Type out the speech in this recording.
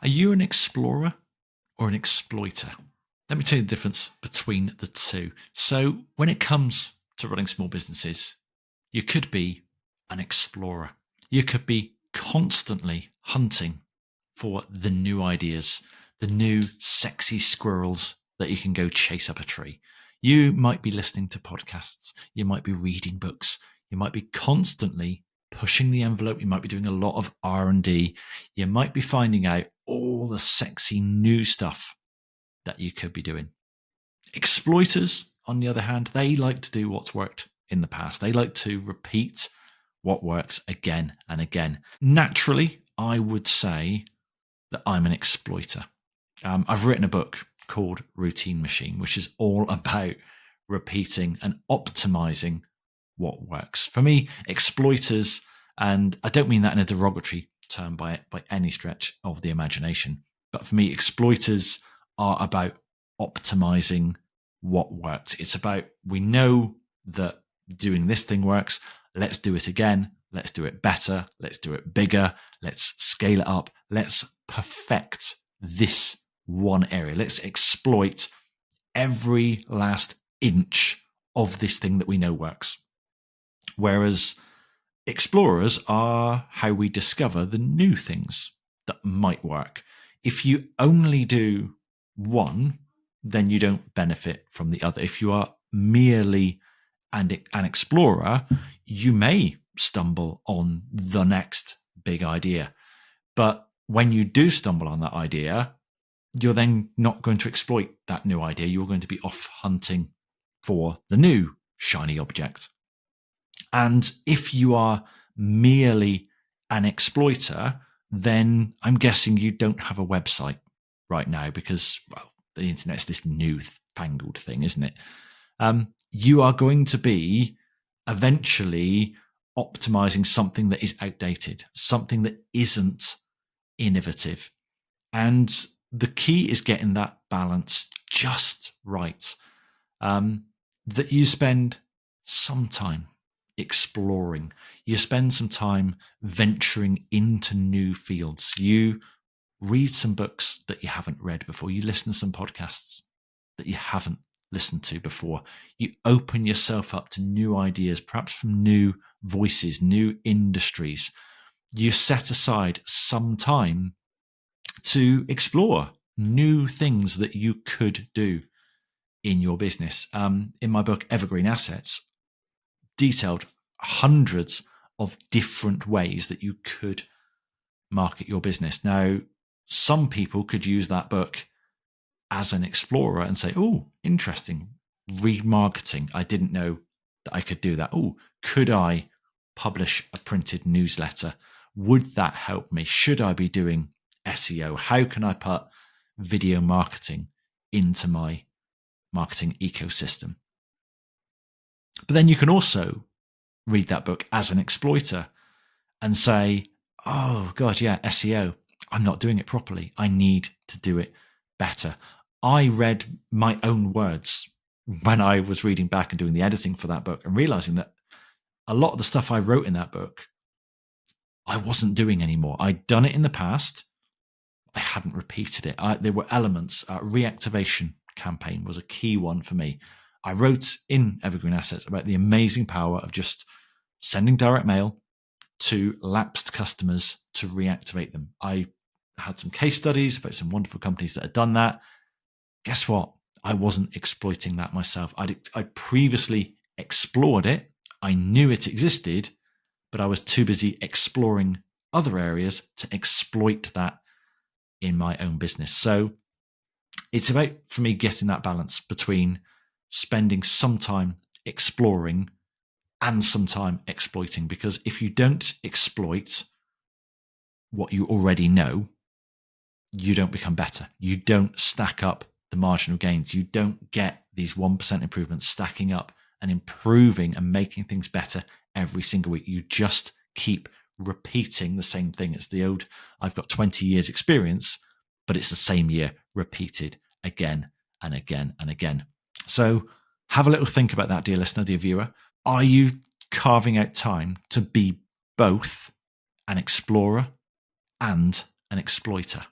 Are you an explorer or an exploiter? Let me tell you the difference between the two. So when it comes to running small businesses, you could be an explorer. You could be constantly hunting for the new ideas, the new sexy squirrels that you can go chase up a tree. You might be listening to podcasts. You might be reading books. You might be constantly pushing the envelope. You might be doing a lot of R&D. You might be finding out all the sexy new stuff that you could be doing. Exploiters, on the other hand, they like to do what's worked in the past. They like to repeat what works again and again. Naturally, I would say that I'm an exploiter. I've written a book called Routine Machine, which is all about repeating and optimizing what works. For me, exploiters, and I don't mean that in a derogatory term by any stretch of the imagination, but for me, exploiters are about optimizing what works. It's about, we know that doing this thing works. Let's do it again. Let's do it better. Let's do it bigger. Let's scale it up. Let's perfect this one area. Let's exploit every last inch of this thing that we know works. Whereas explorers are how we discover the new things that might work. If you only do one, then you don't benefit from the other. If you are merely an explorer, you may stumble on the next big idea. But when you do stumble on that idea, you're then not going to exploit that new idea. You're going to be off hunting for the new shiny object. And if you are merely an exploiter, then I'm guessing you don't have a website right now because, well, the internet's this new fangled thing, isn't it? You are going to be eventually optimizing something that is outdated, something that isn't innovative. And the key is getting that balance just right. That you spend some time exploring, you spend some time venturing into new fields. You read some books that you haven't read before. You listen to some podcasts that you haven't listened to before. You open yourself up to new ideas, perhaps from new voices, new industries. You set aside some time to explore new things that you could do in your business. In my book, Evergreen Assets, detailed hundreds of different ways that you could market your business. Now, some people could use that book as an explorer and say, oh, interesting, remarketing. I didn't know that I could do that. Oh, could I publish a printed newsletter? Would that help me? Should I be doing SEO? How can I put video marketing into my marketing ecosystem? But then you can also read that book as an exploiter and say, oh God, yeah, SEO. I'm not doing it properly. I need to do it better. I read my own words when I was reading back and doing the editing for that book and realizing that a lot of the stuff I wrote in that book, I wasn't doing anymore. I'd done it in the past. I hadn't repeated it. There were elements. Reactivation campaign was a key one for me. I wrote in Evergreen Assets about the amazing power of just sending direct mail to lapsed customers to reactivate them. I had some case studies about some wonderful companies that had done that. Guess what? I wasn't exploiting that myself. I'd previously explored it. I knew it existed, but I was too busy exploring other areas to exploit that in my own business. So it's about, for me, getting that balance between spending some time exploring and some time exploiting. Because if you don't exploit what you already know, you don't become better. You don't stack up the marginal gains. You don't get these 1% improvements stacking up and improving and making things better every single week. You just keep repeating the same thing. It's the old, I've got 20 years experience, but it's the same year repeated again and again and again. So have a little think about that, dear listener, dear viewer. Are you carving out time to be both an explorer and an exploiter?